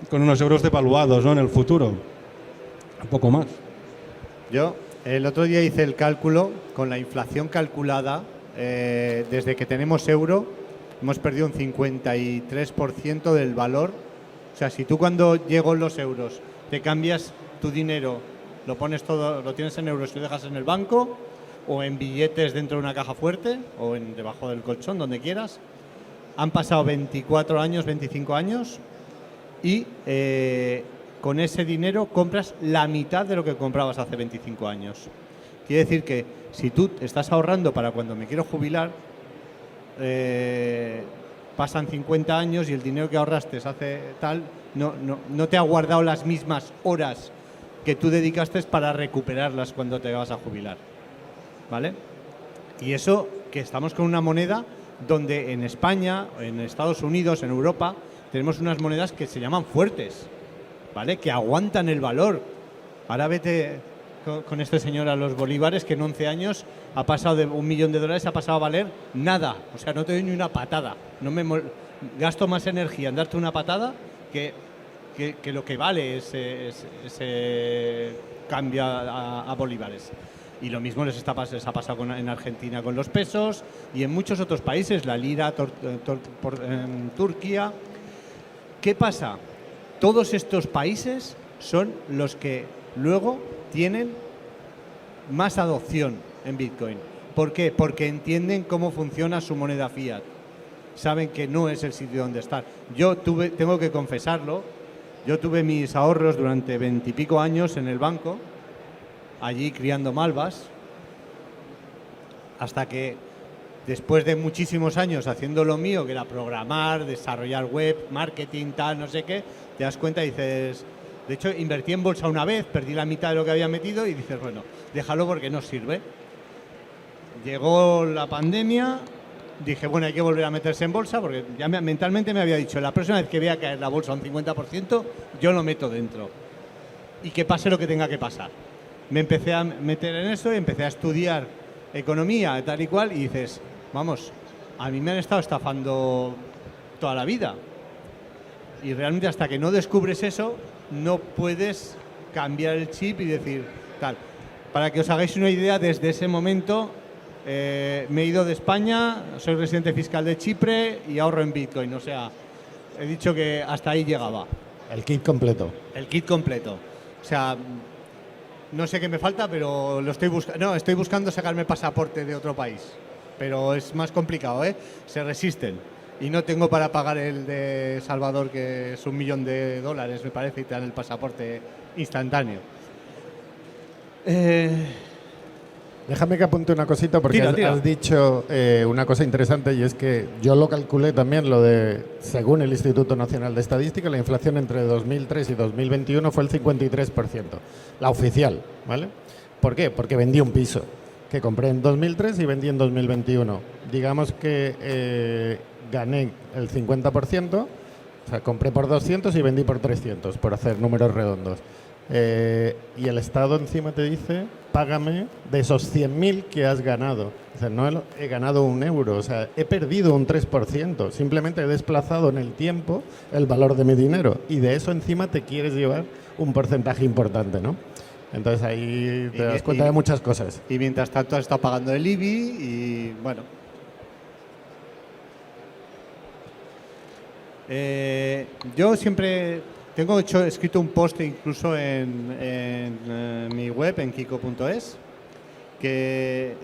con unos euros devaluados, ¿no? En el futuro. Un poco más. Yo el otro día hice el cálculo con la inflación calculada. Desde que tenemos euro hemos perdido un 53% del valor. O sea, si tú cuando llegan los euros te cambias tu dinero, lo pones todo, lo tienes en euros y lo dejas en el banco o en billetes dentro de una caja fuerte o debajo del colchón, donde quieras. Han pasado 24 años, 25 años y con ese dinero compras la mitad de lo que comprabas hace 25 años. Quiere decir que si tú estás ahorrando para cuando me quiero jubilar, pasan 50 años y el dinero que ahorraste hace tal, no te ha guardado las mismas horas que tú dedicaste para recuperarlas cuando te vas a jubilar, ¿vale? Y eso que estamos con una moneda donde en España, en Estados Unidos, en Europa, tenemos unas monedas que se llaman fuertes, ¿vale? Que aguantan el valor. Ahora vete con este señor a los bolívares, que en 11 años ha pasado de $1 millón, ha pasado a valer nada. O sea, no te doy ni una patada. Gasto más energía en darte una patada que lo que vale ese cambio a bolívares. Y lo mismo les ha pasado en Argentina con los pesos y en muchos otros países, la lira, en Turquía. ¿Qué pasa? Todos estos países son los que luego tienen más adopción en Bitcoin. ¿Por qué? Porque entienden cómo funciona su moneda fiat. Saben que no es el sitio donde estar. Tengo que confesarlo, yo tuve mis ahorros durante 20 y pico años en el banco, allí criando malvas, hasta que después de muchísimos años haciendo lo mío, que era programar, desarrollar web, marketing, tal, no sé qué, te das cuenta y dices, de hecho invertí en bolsa una vez, perdí la mitad de lo que había metido y dices, bueno, déjalo porque no sirve. Llegó la pandemia, dije, bueno, hay que volver a meterse en bolsa porque ya mentalmente me había dicho, la próxima vez que vea caer la bolsa un 50%, yo lo meto dentro y que pase lo que tenga que pasar. Me empecé a meter en eso y empecé a estudiar economía, tal y cual, y dices, vamos, a mí me han estado estafando toda la vida. Y realmente hasta que no descubres eso, no puedes cambiar el chip y decir tal. Para que os hagáis una idea, desde ese momento me he ido de España, soy residente fiscal de Chipre y ahorro en Bitcoin. O sea, he dicho que hasta ahí llegaba. El kit completo. El kit completo. O sea, no sé qué me falta, pero lo estoy buscando. No, estoy buscando sacarme pasaporte de otro país, pero es más complicado, ¿eh? Se resisten. Y no tengo para pagar el de Salvador, que es $1.000.000, me parece, y te dan el pasaporte instantáneo. Déjame que apunte una cosita porque Tira. has dicho una cosa interesante, y es que yo lo calculé también, lo de, según el Instituto Nacional de Estadística, la inflación entre 2003 y 2021 fue el 53%, la oficial, ¿vale? ¿Por qué? Porque vendí un piso que compré en 2003 y vendí en 2021. Digamos que gané el 50%, o sea, compré por 200 y vendí por 300, por hacer números redondos. Y el Estado encima te dice, págame de esos 100.000 que has ganado. O sea, no he ganado un euro, o sea, he perdido un 3%. Simplemente he desplazado en el tiempo el valor de mi dinero. Y de eso encima te quieres llevar un porcentaje importante, ¿no? Entonces ahí te das cuenta de muchas cosas. Y mientras tanto has estado pagando el IBI y bueno. Yo siempre tengo escrito un post incluso en mi web, en kiko.es, que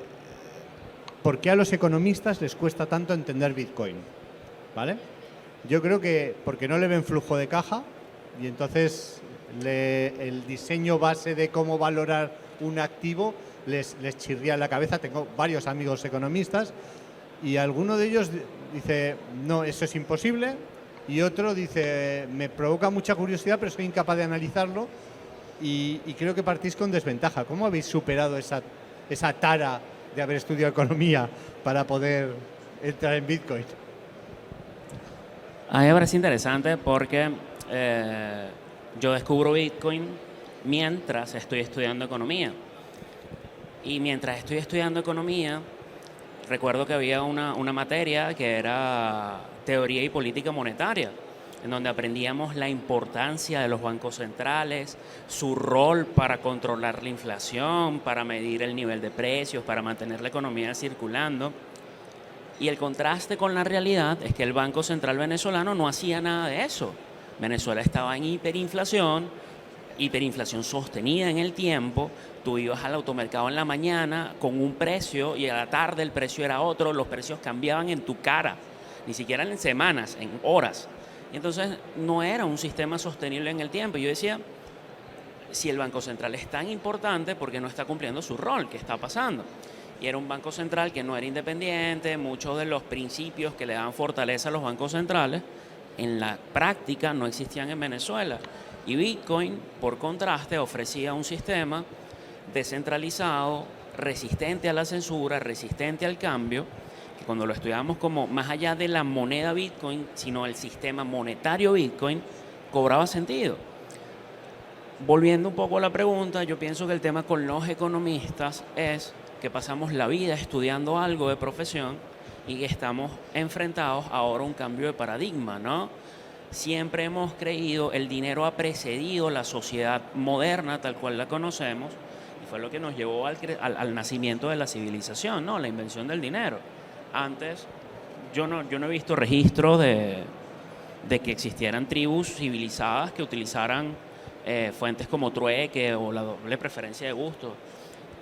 ¿por qué a los economistas les cuesta tanto entender Bitcoin? ¿Vale? Yo creo que porque no le ven flujo de caja y entonces el diseño base de cómo valorar un activo les chirría en la cabeza. Tengo varios amigos economistas y alguno de ellos dice, no, eso es imposible. Y otro dice, me provoca mucha curiosidad, pero soy incapaz de analizarlo y creo que partís con desventaja. ¿Cómo habéis superado esa tara de haber estudiado economía para poder entrar en Bitcoin? A mí me parece interesante porque yo descubro Bitcoin mientras estoy estudiando economía. Y mientras estoy estudiando economía, recuerdo que había una materia que era teoría y política monetaria, en donde aprendíamos la importancia de los bancos centrales, su rol para controlar la inflación, para medir el nivel de precios, para mantener la economía circulando. Y el contraste con la realidad es que el Banco Central venezolano no hacía nada de eso. Venezuela estaba en hiperinflación sostenida en el tiempo. Tú ibas al automercado en la mañana con un precio y a la tarde el precio era otro, los precios cambiaban en tu cara, ni siquiera en semanas, en horas. Y entonces no era un sistema sostenible en el tiempo. Yo decía, si el Banco Central es tan importante, ¿por qué no está cumpliendo su rol? ¿Qué está pasando? Y era un Banco Central que no era independiente. Muchos de los principios que le dan fortaleza a los bancos centrales en la práctica no existían en Venezuela. Y Bitcoin, por contraste, ofrecía un sistema descentralizado, resistente a la censura, resistente al cambio, que cuando lo estudiamos como más allá de la moneda Bitcoin, sino el sistema monetario Bitcoin, cobraba sentido. Volviendo un poco a la pregunta, yo pienso que el tema con los economistas es que pasamos la vida estudiando algo de profesión y que estamos enfrentados ahora a un cambio de paradigma, ¿no? Siempre hemos creído, el dinero ha precedido la sociedad moderna tal cual la conocemos, y fue lo que nos llevó al nacimiento de la civilización, ¿no? La invención del dinero. Antes, yo no he visto registros de que existieran tribus civilizadas que utilizaran fuentes como trueque o la doble preferencia de gusto.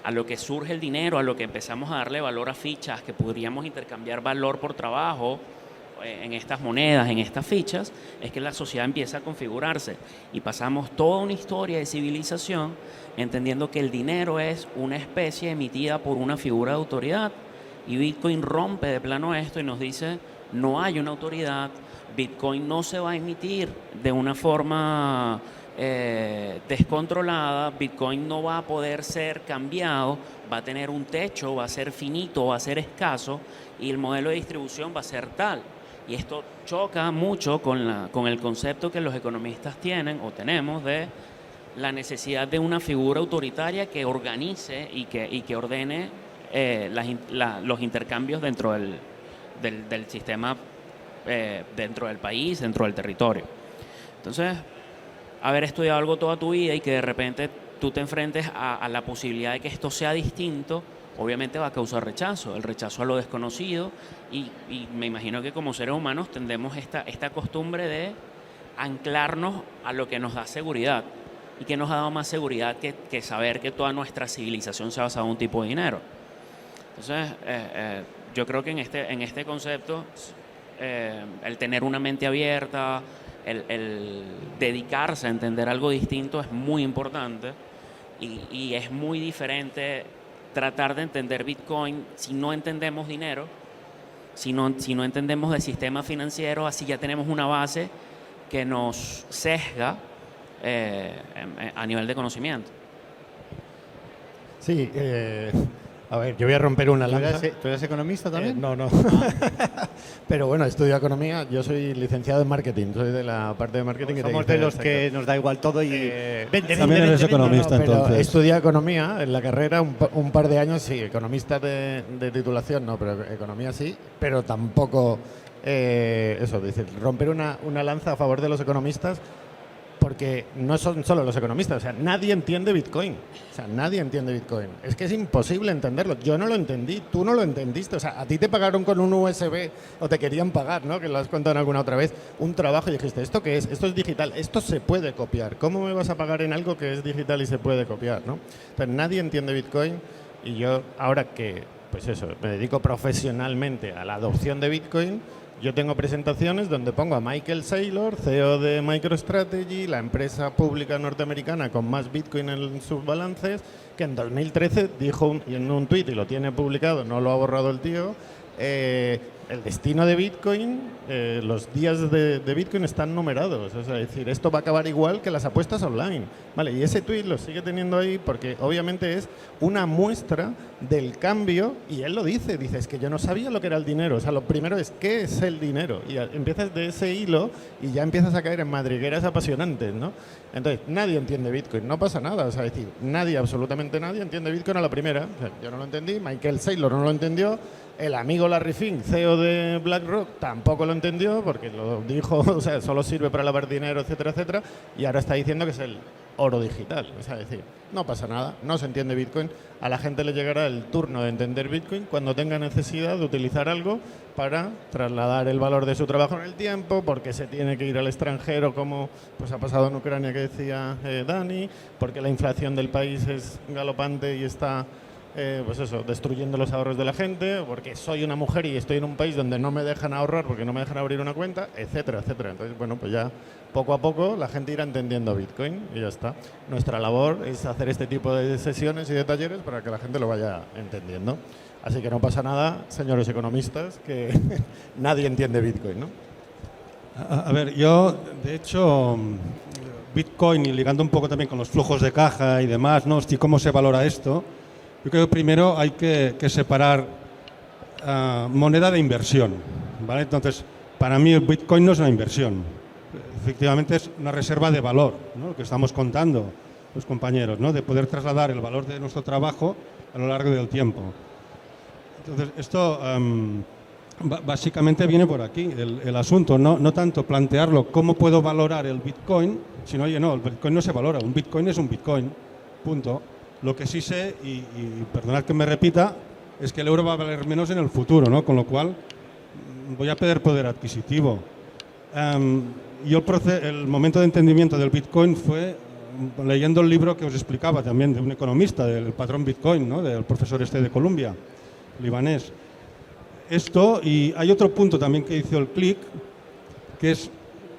A lo que surge el dinero, a lo que empezamos a darle valor a fichas, que podríamos intercambiar valor por trabajo en estas monedas, en estas fichas, es que la sociedad empieza a configurarse y pasamos toda una historia de civilización entendiendo que el dinero es una especie emitida por una figura de autoridad, y Bitcoin rompe de plano esto y nos dice, no hay una autoridad, Bitcoin no se va a emitir de una forma descontrolada, Bitcoin no va a poder ser cambiado, va a tener un techo, va a ser finito, va a ser escaso, y el modelo de distribución va a ser tal. Y esto choca mucho con el concepto que los economistas tienen o tenemos de la necesidad de una figura autoritaria que organice y que ordene los intercambios dentro del sistema, dentro del país, dentro del territorio. Entonces, haber estudiado algo toda tu vida y que de repente tú te enfrentes a la posibilidad de que esto sea distinto, obviamente va a causar rechazo, el rechazo a lo desconocido, y me imagino que como seres humanos tendemos esta costumbre de anclarnos a lo que nos da seguridad. y que nos ha dado más seguridad que saber que toda nuestra civilización se ha basado en un tipo de dinero. Entonces, yo creo que en este concepto, el tener una mente abierta, el dedicarse a entender algo distinto es muy importante y es muy diferente tratar de entender Bitcoin si no entendemos dinero, si no entendemos del sistema financiero, así ya tenemos una base que nos sesga a nivel de conocimiento. Sí, a ver, yo voy a romper una lanza. ¿Tú eres economista también? No. Pero bueno, estudio economía. Yo soy licenciado en marketing. Soy de la parte de marketing. Pues somos de los que nos da igual todo y... También eres economista, pero entonces. estudié economía en la carrera un par de años, sí. Economista de titulación no, pero economía sí. Pero tampoco, eso, dice, romper una lanza a favor de los economistas, porque no son solo los economistas, o sea, nadie entiende Bitcoin. O sea, nadie entiende Bitcoin. Es que es imposible entenderlo. Yo no lo entendí, tú no lo entendiste. O sea, a ti te pagaron con un USB o te querían pagar, ¿no? Que lo has contado alguna otra vez, un trabajo y dijiste, ¿esto qué es? Esto es digital, esto se puede copiar. ¿Cómo me vas a pagar en algo que es digital y se puede copiar, ¿no? Entonces, nadie entiende Bitcoin y yo, ahora que, pues eso, me dedico profesionalmente a la adopción de Bitcoin, yo tengo presentaciones donde pongo a Michael Saylor, CEO de MicroStrategy, la empresa pública norteamericana con más Bitcoin en sus balances, que en 2013 dijo en un tuit, y lo tiene publicado, no lo ha borrado el tío, el destino de Bitcoin, los días de Bitcoin están numerados. Es decir, esto va a acabar igual que las apuestas online. Vale, y ese tuit lo sigue teniendo ahí porque obviamente es una muestra del cambio, y él lo dice, es que yo no sabía lo que era el dinero. O sea, lo primero es, ¿qué es el dinero? Y empiezas de ese hilo y ya empiezas a caer en madrigueras apasionantes, ¿no? Entonces, nadie entiende Bitcoin, no pasa nada. O sea, es decir, nadie, absolutamente nadie entiende Bitcoin a la primera. O sea, yo no lo entendí, Michael Saylor no lo entendió, el amigo Larry Fink, CEO de BlackRock, tampoco lo entendió porque lo dijo, o sea, solo sirve para lavar dinero, etcétera, etcétera, y ahora está diciendo que es el oro digital. O sea, es decir, no pasa nada, no se entiende Bitcoin. A la gente le llegará el turno de entender Bitcoin cuando tenga necesidad de utilizar algo para trasladar el valor de su trabajo en el tiempo, porque se tiene que ir al extranjero, como pues ha pasado en Ucrania, que decía Dani, porque la inflación del país es galopante y está pues eso, destruyendo los ahorros de la gente, porque soy una mujer y estoy en un país donde no me dejan ahorrar porque no me dejan abrir una cuenta, etcétera, etcétera. Entonces, bueno, pues ya poco a poco la gente irá entendiendo Bitcoin y ya está. Nuestra labor es hacer este tipo de sesiones y de talleres para que la gente lo vaya entendiendo. Así que no pasa nada, señores economistas, que nadie entiende Bitcoin, ¿no? A ver, yo, de hecho, Bitcoin, y ligando un poco también con los flujos de caja y demás, ¿no? Hostia, ¿cómo se valora esto? Yo creo que primero hay que separar moneda de inversión, ¿vale? Entonces, para mí el Bitcoin no es una inversión. Efectivamente es una reserva de valor, ¿no? Lo que estamos contando los compañeros, ¿no? De poder trasladar el valor de nuestro trabajo a lo largo del tiempo. Entonces, esto básicamente viene por aquí, el asunto, no tanto plantearlo cómo puedo valorar el Bitcoin, sino, oye, no, el Bitcoin no se valora, un Bitcoin es un Bitcoin, punto. Lo que sí sé, y perdonad que me repita, es que el euro va a valer menos en el futuro, ¿no? Con lo cual voy a perder poder adquisitivo. Yo el momento de entendimiento del Bitcoin fue leyendo el libro que os explicaba también de un economista, del patrón Bitcoin, ¿no? Del profesor de Columbia, libanés. Esto, y hay otro punto también que hizo el clic, que es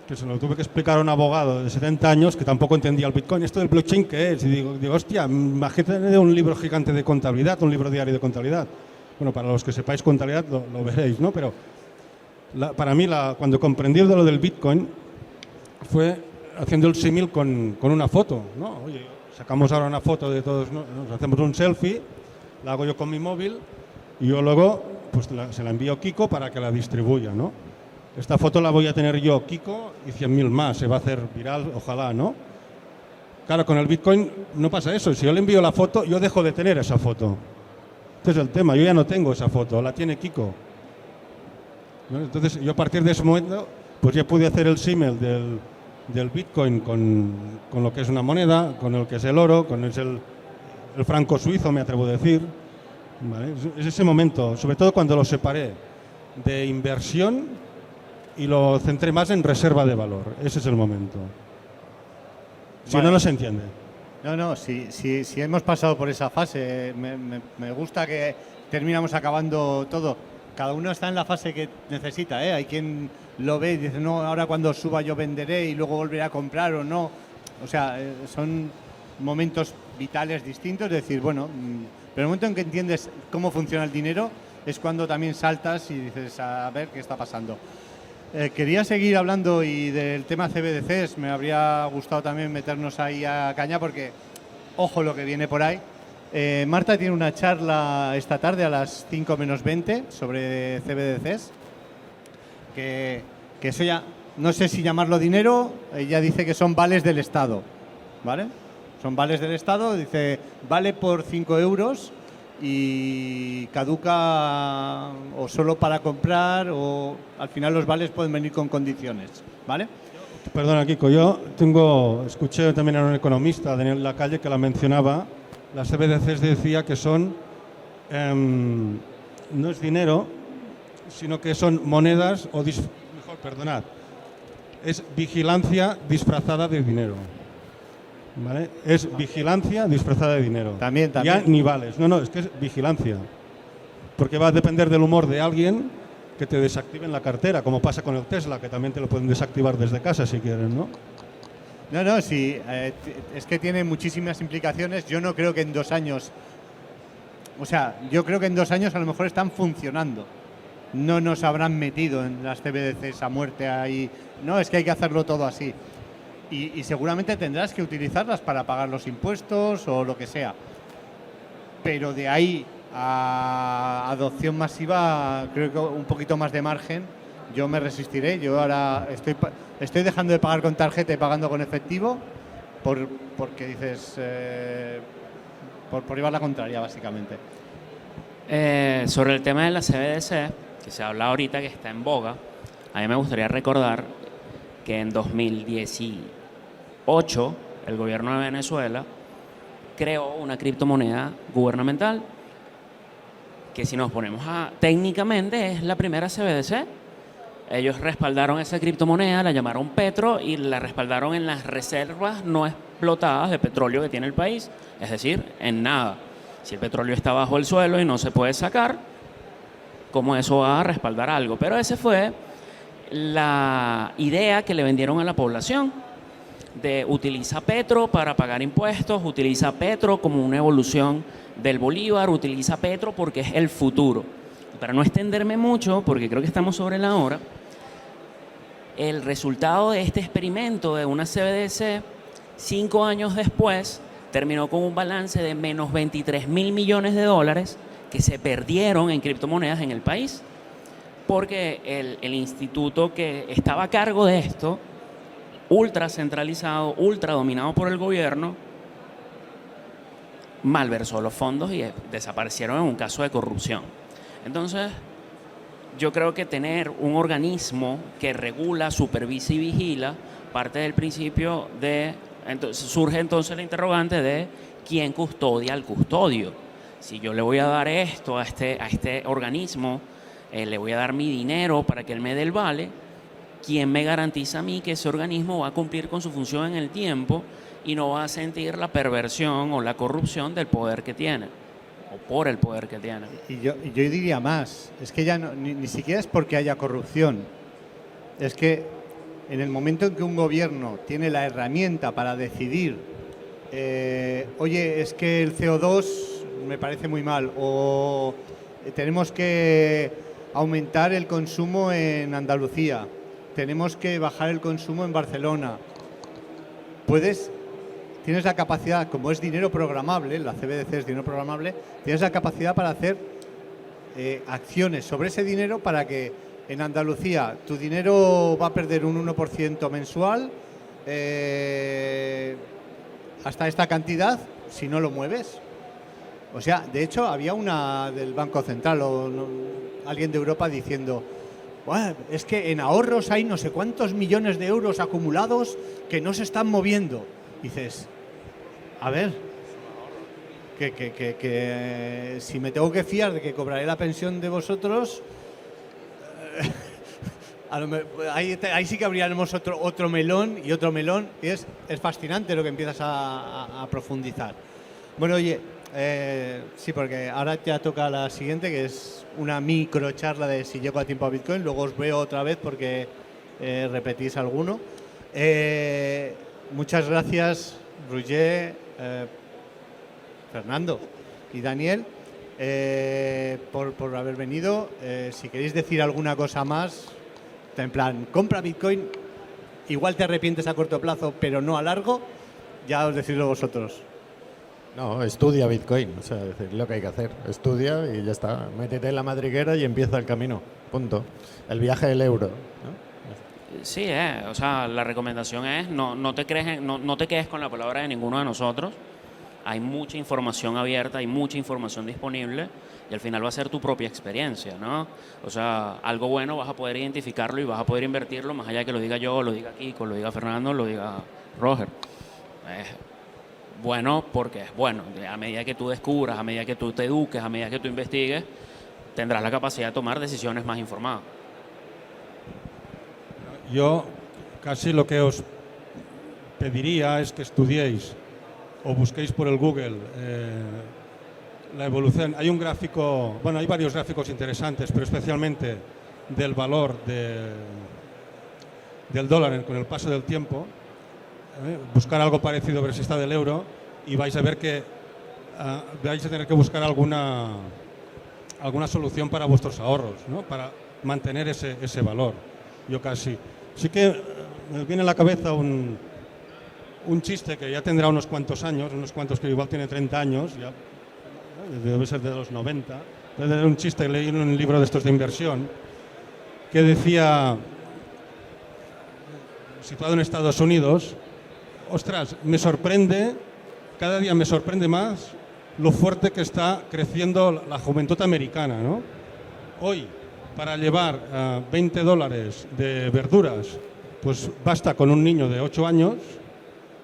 que se lo tuve que explicar a un abogado de 70 años que tampoco entendía el Bitcoin. ¿Esto del blockchain qué es? Y digo, hostia, imagínate un libro gigante de contabilidad, un libro diario de contabilidad. Bueno, para los que sepáis contabilidad lo veréis, ¿no? Pero para mí, cuando comprendí lo del Bitcoin, fue haciendo el símil con una foto, ¿no? Oye, sacamos ahora una foto de todos, ¿no? Nos hacemos un selfie, la hago yo con mi móvil y yo luego pues se la envío a Kiko para que la distribuya, ¿no? Esta foto la voy a tener yo, Kiko, y 100.000 más. Se va a hacer viral, ojalá, ¿no? Claro, con el Bitcoin no pasa eso. Si yo le envío la foto, yo dejo de tener esa foto. Este es el tema. Yo ya no tengo esa foto, la tiene Kiko. ¿No? Entonces, yo a partir de ese momento, pues ya pude hacer el símil del Bitcoin con lo que es una moneda, con el que es el oro, con el franco suizo, me atrevo a decir. ¿Vale? Es ese momento, sobre todo cuando lo separé de inversión y lo centré más en reserva de valor. Ese es el momento. Si no, no se entiende. No, si hemos pasado por esa fase, me gusta que terminamos acabando todo. Cada uno está en la fase que necesita, ¿eh? Hay quien lo ve y dice, no, ahora cuando suba yo venderé y luego volveré a comprar o no. O sea, son momentos vitales distintos, es decir, bueno, pero el momento en que entiendes cómo funciona el dinero es cuando también saltas y dices, a ver qué está pasando. Quería seguir hablando y del tema CBDCs, me habría gustado también meternos ahí a caña porque, ojo lo que viene por ahí. Marta tiene una charla esta tarde a las 5 menos 20 sobre CBDCs, que eso ya, no sé si llamarlo dinero, ella dice que son vales del Estado, ¿vale? Son vales del Estado, dice, vale por 5 euros y caduca o solo para comprar o al final los vales pueden venir con condiciones, ¿vale? Perdona, Kiko, escuché también a un economista, Daniel Lacalle, que la mencionaba. Las CBDCs decía que son, no es dinero, sino que son monedas es vigilancia disfrazada de dinero. ¿Vale? Es vigilancia disfrazada de dinero. También. Ya ni vales. No, es que es vigilancia. Porque va a depender del humor de alguien que te desactiven la cartera, como pasa con el Tesla, que también te lo pueden desactivar desde casa si quieren, ¿no? No, sí, es que tiene muchísimas implicaciones. Yo no creo que en 2 años, yo creo que en 2 años a lo mejor están funcionando. No nos habrán metido en las CBDCs a muerte ahí. No, es que hay que hacerlo todo así. Y seguramente tendrás que utilizarlas para pagar los impuestos o lo que sea. Pero de ahí a adopción masiva, creo que un poquito más de margen, yo me resistiré. Yo ahora estoy dejando de pagar con tarjeta y pagando con efectivo porque dices, por llevar la contraria, básicamente. Sobre el tema de la CBDC, que se habla ahorita que está en boga, a mí me gustaría recordar que en 2018 el gobierno de Venezuela creó una criptomoneda gubernamental que, si nos ponemos técnicamente, es la primera CBDC. Ellos respaldaron esa criptomoneda, la llamaron Petro y la respaldaron en las reservas no explotadas de petróleo que tiene el país, es decir, en nada. Si el petróleo está bajo el suelo y no se puede sacar, ¿cómo eso va a respaldar algo? Pero esa fue la idea que le vendieron a la población, de utiliza Petro para pagar impuestos, utiliza Petro como una evolución del Bolívar, utiliza Petro porque es el futuro. Para no extenderme mucho, porque creo que estamos sobre la hora, el resultado de este experimento de una CBDC, 5 años después, terminó con un balance de menos 23.000 millones de dólares que se perdieron en criptomonedas en el país, porque el instituto que estaba a cargo de esto, ultra centralizado, ultra dominado por el gobierno, malversó los fondos y desaparecieron en un caso de corrupción. Entonces, yo creo que tener un organismo que regula, supervisa y vigila parte del principio de... surge entonces la interrogante de quién custodia al custodio. Si yo le voy a dar esto a este organismo, le voy a dar mi dinero para que él me dé el vale, ¿quién me garantiza a mí que ese organismo va a cumplir con su función en el tiempo y no va a sentir la perversión o la corrupción del poder que tiene, o por el poder que tiene? Y yo diría más, es que ya ni siquiera es porque haya corrupción, es que en el momento en que un gobierno tiene la herramienta para decidir, oye, es que el CO2 me parece muy mal, o tenemos que aumentar el consumo en Andalucía, tenemos que bajar el consumo en Barcelona. Tienes la capacidad, como es dinero programable, la CBDC es dinero programable, tienes la capacidad para hacer acciones sobre ese dinero para que en Andalucía tu dinero va a perder un 1% mensual hasta esta cantidad si no lo mueves. O sea, de hecho, había una del Banco Central o alguien de Europa diciendo, bueno, es que en ahorros hay no sé cuántos millones de euros acumulados que no se están moviendo. Dices, a ver, que si me tengo que fiar de que cobraré la pensión de vosotros, Ahí sí que abriremos otro melón y otro melón. Y es fascinante lo que empiezas a profundizar. Bueno, oye, sí, porque ahora ya toca la siguiente, que es una micro charla de si llego a tiempo a Bitcoin. Luego os veo otra vez porque repetís alguno. Muchas gracias, Roger, Fernando y Daniel, por haber venido. Si queréis decir alguna cosa más, en plan, compra Bitcoin, igual te arrepientes a corto plazo, pero no a largo, ya os decidlo vosotros. No, estudia Bitcoin, o sea, es decir, lo que hay que hacer. Estudia y ya está. Métete en la madriguera y empieza el camino. Punto. El viaje del euro, ¿no? Sí, o sea, la recomendación es no te quedes con la palabra de ninguno de nosotros. Hay mucha información abierta, hay mucha información disponible y al final va a ser tu propia experiencia, ¿no? O sea, algo bueno vas a poder identificarlo y vas a poder invertirlo más allá de que lo diga yo, lo diga Kiko, lo diga Fernando, lo diga Roger. Bueno porque es bueno. A medida que tú descubras, a medida que tú te eduques, a medida que tú investigues, tendrás la capacidad de tomar decisiones más informadas. Yo casi lo que os pediría es que estudiéis o busquéis por el Google la evolución. Hay un gráfico, bueno, hay varios gráficos interesantes, pero especialmente del valor del dólar con el paso del tiempo. Buscar algo parecido, ver si está del euro, y vais a ver que vais a tener que buscar alguna solución para vuestros ahorros, ¿no? Para mantener ese valor. Yo casi. Sí que me viene a la cabeza un chiste que ya tendrá unos cuantos años, unos cuantos que igual tiene 30 años, ya, debe ser de los 90. Era un chiste que leí en un libro de estos de inversión que decía, situado en Estados Unidos, ostras, cada día me sorprende más lo fuerte que está creciendo la juventud americana, ¿no? Hoy, para llevar $20 de verduras, pues basta con un niño de 8 años,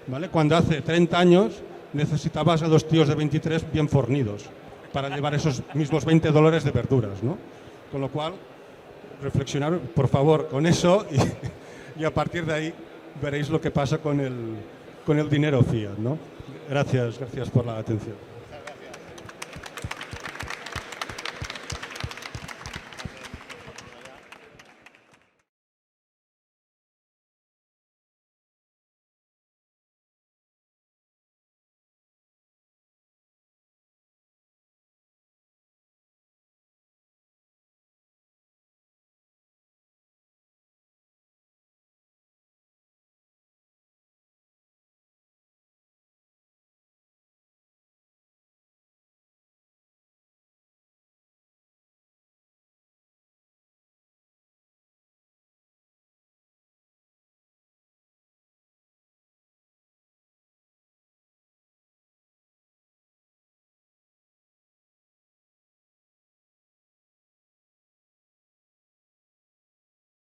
¿vale? Cuando hace 30 años necesitabas a 2 tíos de 23 bien fornidos para llevar esos mismos $20 de verduras, ¿no? Con lo cual, reflexionar, por favor, con eso y a partir de ahí veréis lo que pasa con el dinero fiat, ¿no? Gracias por la atención.